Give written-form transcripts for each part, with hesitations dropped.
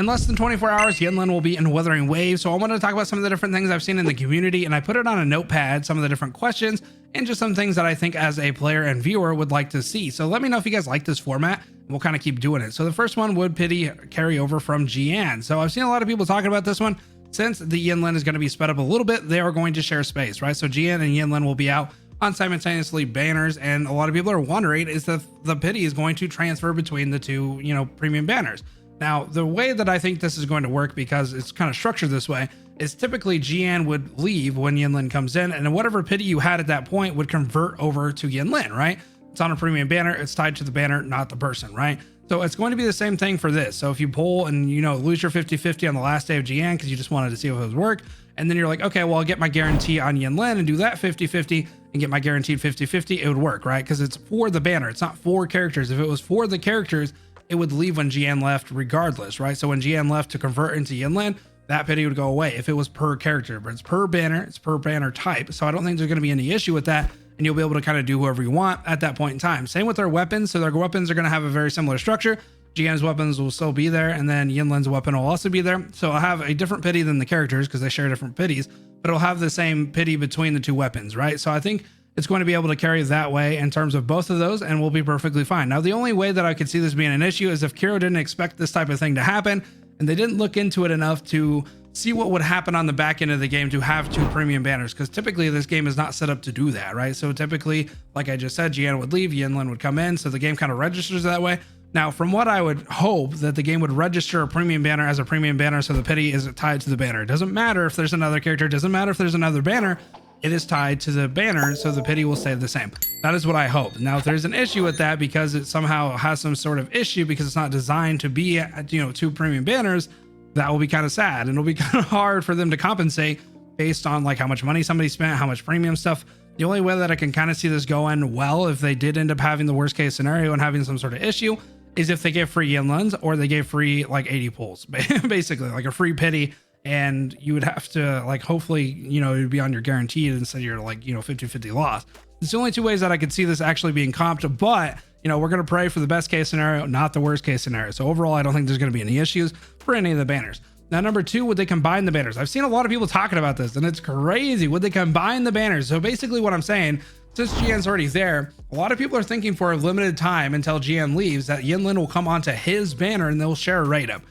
In less than 24 hours, Yinlin will be in Wuthering Waves. So I wanted to talk about some of the different things I've seen in the community, and I put it on a notepad, some of the different questions and just some things that I think as a player and viewer would like to see. So let me know if you guys like this format. We'll kind of keep doing it. So the first one, would pity carry over from Jian? So I've seen a lot of people talking about this one. Since the Yinlin is going to be sped up a little bit, they are going to share space, right? So Jian and Yinlin will be out on simultaneously banners, and a lot of people are wondering is that the pity is going to transfer between the two, premium banners. Now, the way that I think this is going to work, because it's kind of structured this way, is typically Jian would leave when Yinlin comes in, and whatever pity you had at that point would convert over to Yinlin, right? It's on a premium banner, it's tied to the banner, not the person, right? So it's going to be the same thing for this. So if you pull and, lose your 50-50 on the last day of Jian because you just wanted to see if it would work, and then you're like, okay, well, I'll get my guarantee on Yinlin and do that 50-50 and get my guaranteed 50-50, it would work, right? Because it's for the banner, it's not for characters. If it was for the characters, it would leave when Jian left regardless, right? So when Jian left to convert into Yinlin, that pity would go away if it was per character, but it's per banner, it's per banner type. So I don't think there's going to be any issue with that, and you'll be able to kind of do whoever you want at that point in time. Same with their weapons. So their weapons are going to have a very similar structure. Jian's weapons will still be there, and then Yinlin's weapon will also be there. So I'll have a different pity than the characters because they share different pities, but it'll have the same pity between the two weapons, right? So I think it's going to be able to carry that way in terms of both of those, and we'll be perfectly fine. Now, the only way that I could see this being an issue is if Kiro didn't expect this type of thing to happen, and they didn't look into it enough to see what would happen on the back end of the game to have two premium banners, because typically this game is not set up to do that, right? So typically, like I just said, Jian would leave, Yinlin would come in, so the game kind of registers that way. Now, from what I would hope, that the game would register a premium banner as a premium banner, so the pity is tied to the banner. It doesn't matter if there's another character, it doesn't matter if there's another banner, it is tied to the banner, so the pity will stay the same. That is what I hope. Now, if there's an issue with that because it somehow has some sort of issue because it's not designed to be, two premium banners, that will be kind of sad, and it'll be kind of hard for them to compensate based on like how much money somebody spent, how much premium stuff. The only way that I can kind of see this going well, if they did end up having the worst case scenario and having some sort of issue, is if they gave free Yinlins or they gave free like 80 pulls, basically like a free pity. And you would have to like, hopefully, it would be on your guaranteed instead of your like, 50-50 loss. It's the only two ways that I could see this actually being comped, but we're going to pray for the best case scenario, not the worst case scenario. So overall, I don't think there's going to be any issues for any of the banners. Now, number two, would they combine the banners? I've seen a lot of people talking about this and it's crazy. Would they combine the banners? So basically what I'm saying, since Jian's already there, a lot of people are thinking for a limited time until Jian leaves that Yinlin will come onto his banner and they'll share a rate up.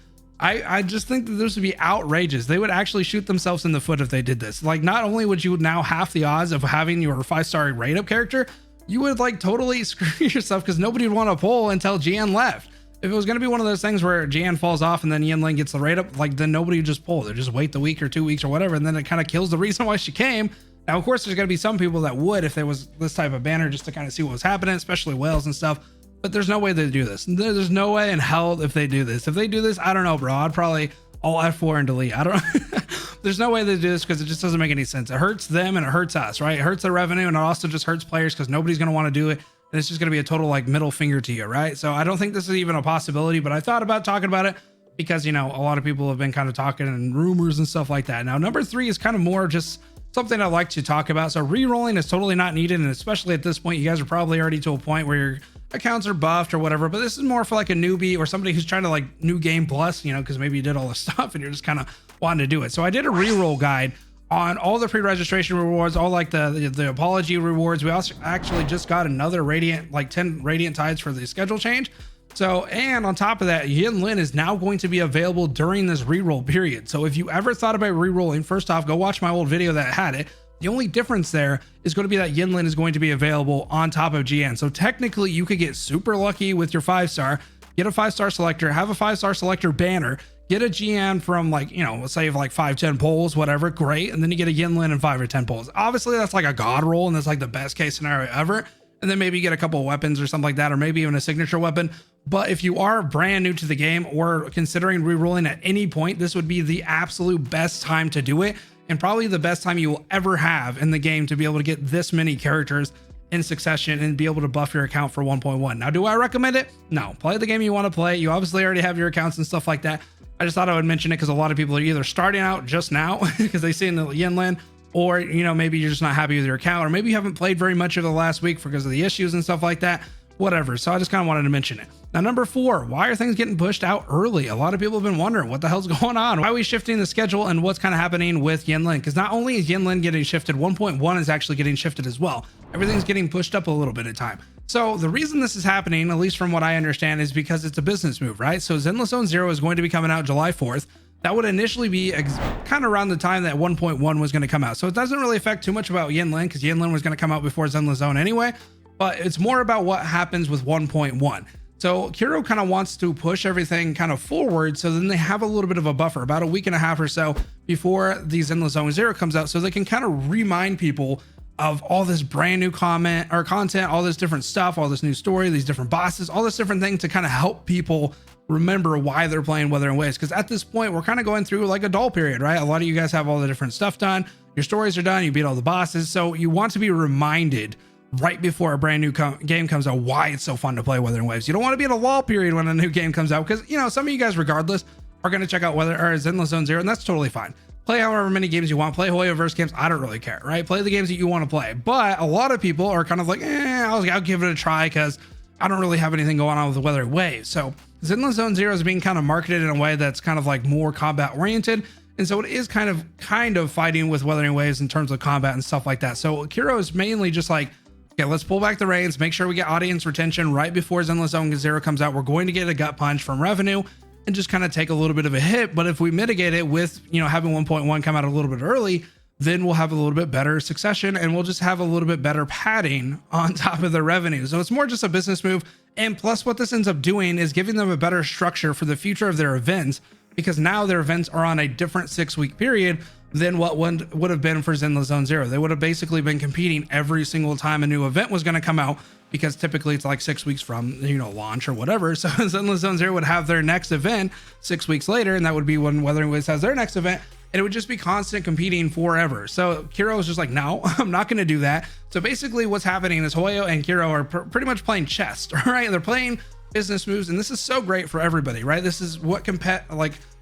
I just think that this would be outrageous. They would actually shoot themselves in the foot if they did this. Like, not only would you now half the odds of having your 5-star rate up character, you would like totally screw yourself because nobody would want to pull until Jian left. If it was going to be one of those things where Jian falls off and then Yinlin gets the rate up, like then nobody would just pull. They just wait the week or 2 weeks or whatever, and then it kind of kills the reason why she came. Now, of course, there's going to be some people that would if there was this type of banner just to kind of see what was happening, especially whales and stuff. But there's no way they do this. There's no way in hell if they do this. If they do this, I don't know, bro. I'd probably all F4 and delete. I don't know. There's no way they do this because it just doesn't make any sense. It hurts them and it hurts us, right? It hurts their revenue and it also just hurts players because nobody's going to want to do it. And it's just going to be a total like middle finger to you, right? So I don't think this is even a possibility, but I thought about talking about it because, a lot of people have been kind of talking and rumors and stuff like that. Now, number three is kind of more just something I like to talk about. So re-rolling is totally not needed. And especially at this point, you guys are probably already to a point where your accounts are buffed or whatever, but this is more for like a newbie or somebody who's trying to like new game plus, because maybe you did all the stuff and you're just kind of wanting to do it. So I did a re-roll guide on all the pre-registration rewards, all like the apology rewards. We also actually just got another radiant, like 10 radiant tides for the schedule change. So, and on top of that, Yinlin is now going to be available during this re-roll period. So if you ever thought about re-rolling, first off, go watch my old video that had it. The only difference there is going to be that Yinlin is going to be available on top of Jian. So technically you could get super lucky with your 5-star, get a 5-star selector, have a 5-star selector banner, get a Jian from like, let's say you have like 5-10 pulls, whatever, great. And then you get a Yinlin and 5 or 10 pulls. Obviously that's like a god roll and that's like the best case scenario ever. And then maybe you get a couple of weapons or something like that, or maybe even a signature weapon. But if you are brand new to the game or considering re-rolling at any point, this would be the absolute best time to do it. And probably the best time you will ever have in the game to be able to get this many characters in succession and be able to buff your account for 1.1. Now, do I recommend it? No. Play the game you want to play. You obviously already have your accounts and stuff like that. I just thought I would mention it because a lot of people are either starting out just now because they see in the Yinlin, or, maybe you're just not happy with your account, or maybe you haven't played very much of the last week because of the issues and stuff like that. whatever. So I just kind of wanted to mention it. Now, number 4, why are things getting pushed out early? A lot of people have been wondering what the hell's going on. Why are we shifting the schedule and what's kind of happening with Yinlin? Because not only is Yinlin getting shifted, 1.1 is actually getting shifted as well. Everything's getting pushed up a little bit at time. So the reason this is happening, at least from what I understand, is because it's a business move, right? So Zenless Zone Zero is going to be coming out July 4th. That would initially be kind of around the time that 1.1 was going to come out. So it doesn't really affect too much about Yinlin, because Yinlin was going to come out before Zenless Zone anyway. But it's more about what happens with 1.1. So Kiro kind of wants to push everything kind of forward, so then they have a little bit of a buffer, about a week and a half or so before the Zenless Zone Zero comes out, so they can kind of remind people of all this brand new content, all this different stuff, all this new story, these different bosses, all this different thing to kind of help people remember why they're playing Wuthering Waves. Because at this point, we're kind of going through like a dull period, right? A lot of you guys have all the different stuff done, your stories are done, you beat all the bosses, so you want to be reminded right before a brand new game comes out why it's so fun to play Wuthering Waves. You don't want to be in a lull period when a new game comes out, because, you know, some of you guys regardless are going to check out Zenless Zone Zero, and that's totally fine. Play however many games you want, play Hoyoverse games, I don't really care, right? Play the games that you want to play. But a lot of people are kind of like, I'll give it a try because I don't really have anything going on with the Wuthering Waves. So Zenless Zone Zero is being kind of marketed in a way that's kind of like more combat oriented. And so it is kind of fighting with Wuthering Waves in terms of combat and stuff like that. So Kiro is mainly just like, okay, let's pull back the reins, make sure we get audience retention right before Zenless Zone Zero comes out. We're going to get a gut punch from revenue and just kind of take a little bit of a hit. But if we mitigate it with, you know, having 1.1 come out a little bit early, then we'll have a little bit better succession and we'll just have a little bit better padding on top of the revenue. So it's more just a business move. And plus what this ends up doing is giving them a better structure for the future of their events, because now their events are on a different 6-week period than what would have been for Zenless Zone Zero. They would have basically been competing every single time a new event was going to come out, because typically it's like 6 weeks from, you know, launch or whatever. So Zenless Zone Zero would have their next event 6 weeks later, and that would be when Wuthering Waves has their next event, and it would just be constant competing forever. So Kiro is just like, no, I'm not going to do that. So basically what's happening is Hoyo and Kiro are pretty much playing chess, right? They're playing business moves, and this is so great for everybody, right? This is what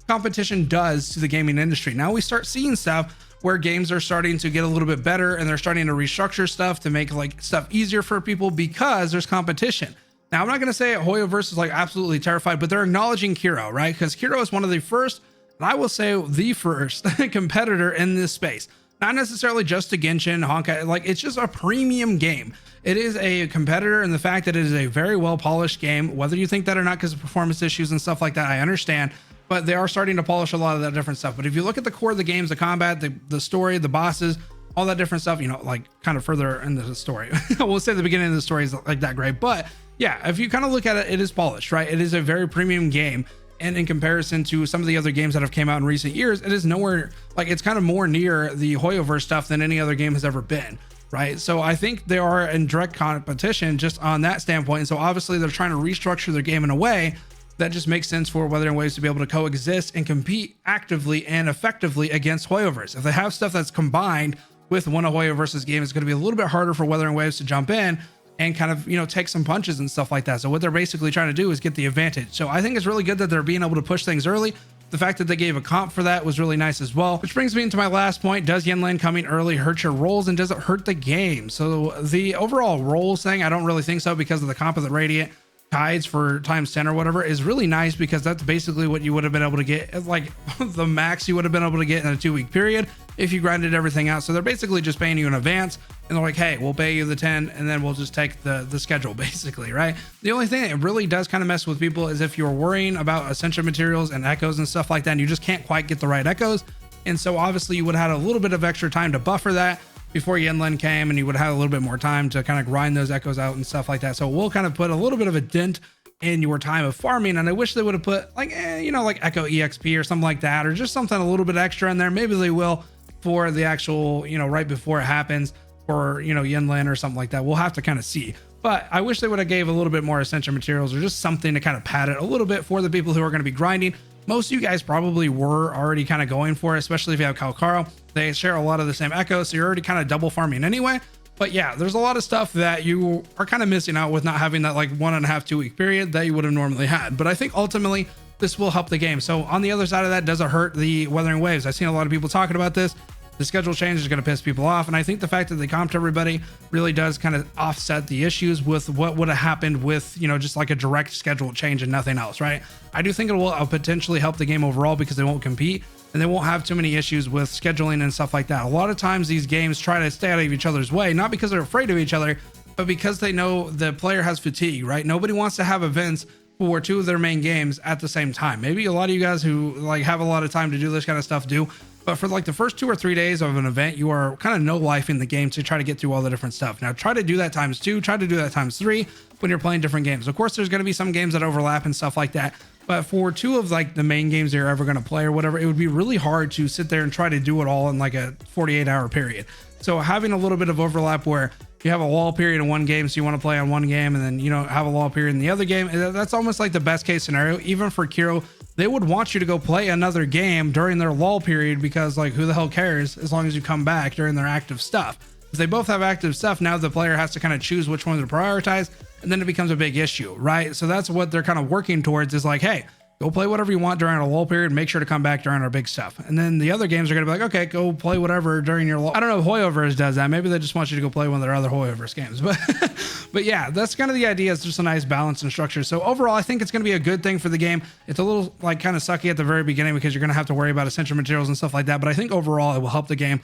competition does to the gaming industry. Now we start seeing stuff where games are starting to get a little bit better, and they're starting to restructure stuff to make like stuff easier for people because there's competition. Now, I'm not going to say Hoyoverse is like absolutely terrified, but they're acknowledging Kiro, right? Because Kiro is one of the first, and I will say the first competitor in this space. Not necessarily just to Genshin, Honkai, like it's just a premium game. It is a competitor in the fact that it is a very well polished game. Whether you think that or not because of performance issues and stuff like that, I understand. But they are starting to polish a lot of that different stuff. But if you look at the core of the games, the combat, the story, the bosses, all that different stuff, you know, like kind of further into the story. We'll say the beginning of the story is like that great. But yeah, if you kind of look at it, it is polished, right? It is a very premium game. And in comparison to some of the other games that have came out in recent years, it is nowhere, like it's kind of more near the Hoyoverse stuff than any other game has ever been, right? So I think they are in direct competition just on that standpoint. And so obviously they're trying to restructure their game in a way that just makes sense for Wuthering Waves to be able to coexist and compete actively and effectively against Hoyoverse. If they have stuff that's combined with one of Hoyoverse's game, it's going to be a little bit harder for Wuthering Waves to jump in and kind of, you know, take some punches and stuff like that. So what they're basically trying to do is get the advantage. So I think it's really good that they're being able to push things early. The fact that they gave a comp for that was really nice as well. Which brings me into my last point. Does Yinlin coming early hurt your rolls, and does it hurt the game? So the overall rolls thing, I don't really think so, because of the comp of the Radiant Tides for ×10 or whatever is really nice, because that's basically what you would have been able to get, like the max you would have been able to get in a 2-week period if you grinded everything out. So they're basically just paying you in advance, and they're like, hey, we'll pay you the 10 and then we'll just take the schedule, basically, right? The only thing that really does kind of mess with people is if you're worrying about essential materials and echoes and stuff like that, and you just can't quite get the right echoes. And so obviously you would have had a little bit of extra time to buffer that before Yinlin came, and you would have a little bit more time to kind of grind those echoes out and stuff like that. So we'll kind of put a little bit of a dent in your time of farming, and I wish they would have put like, you know, like Echo EXP or something like that, or just something a little bit extra in there. Maybe they will for the actual, you know, right before it happens, or, you know, Yinlin or something like that. We'll have to kind of see. But I wish they would have gave a little bit more essential materials, or just something to kind of pad it a little bit for the people who are going to be grinding. Most of you guys probably were already kind of going for it, especially if you have Calcaro. They share a lot of the same echoes, so you're already kind of double farming anyway. But yeah, there's a lot of stuff that you are kind of missing out with not having that like 1.5 2-week period that you would have normally had. But I think ultimately this will help the game. So on the other side of that, does it hurt the Wuthering Waves? I've seen a lot of people talking about this. the schedule change is going to piss people off. And I think the fact that they comped everybody really does kind of offset the issues with what would have happened with, you know, just like a direct schedule change and nothing else, right? I do think it will potentially help the game overall because they won't compete and they won't have too many issues with scheduling and stuff like that. A lot of times these games try to stay out of each other's way, not because they're afraid of each other, but because they know the player has fatigue, right? Nobody wants to have events for two of their main games at the same time. Maybe a lot of you guys who like have a lot of time to do this kind of stuff do, but for like the first 2 or 3 days of an event, you are kind of no life in the game to try to get through all the different stuff. Now try to do that times 2, try to do that times 3 when you're playing different games. Of course, there's going to be some games that overlap and stuff like that, but for 2 of like the main games you're ever going to play or whatever, it would be really hard to sit there and try to do it all in like a 48-hour period. So having a little bit of overlap where you have a lull period in one game, so you want to play on one game, and then, you know, have a lull period in the other game, that's almost like the best case scenario. Even for Kiro, they would want you to go play another game during their lull period because, like, who the hell cares as long as you come back during their active stuff. If they both have active stuff, now the player has to kind of choose which one to prioritize, and then it becomes a big issue, right? So that's what they're kind of working towards, is like, hey, go play whatever you want during a lull period. Make sure to come back during our big stuff. And then the other games are going to be like, okay, go play whatever during your lull. I don't know if Hoyoverse does that. Maybe they just want you to go play one of their other Hoyoverse games. But yeah, that's kind of the idea. It's just a nice balance and structure. So overall, I think it's going to be a good thing for the game. It's a little like kind of sucky at the very beginning because you're going to have to worry about essential materials and stuff like that. But I think overall it will help the game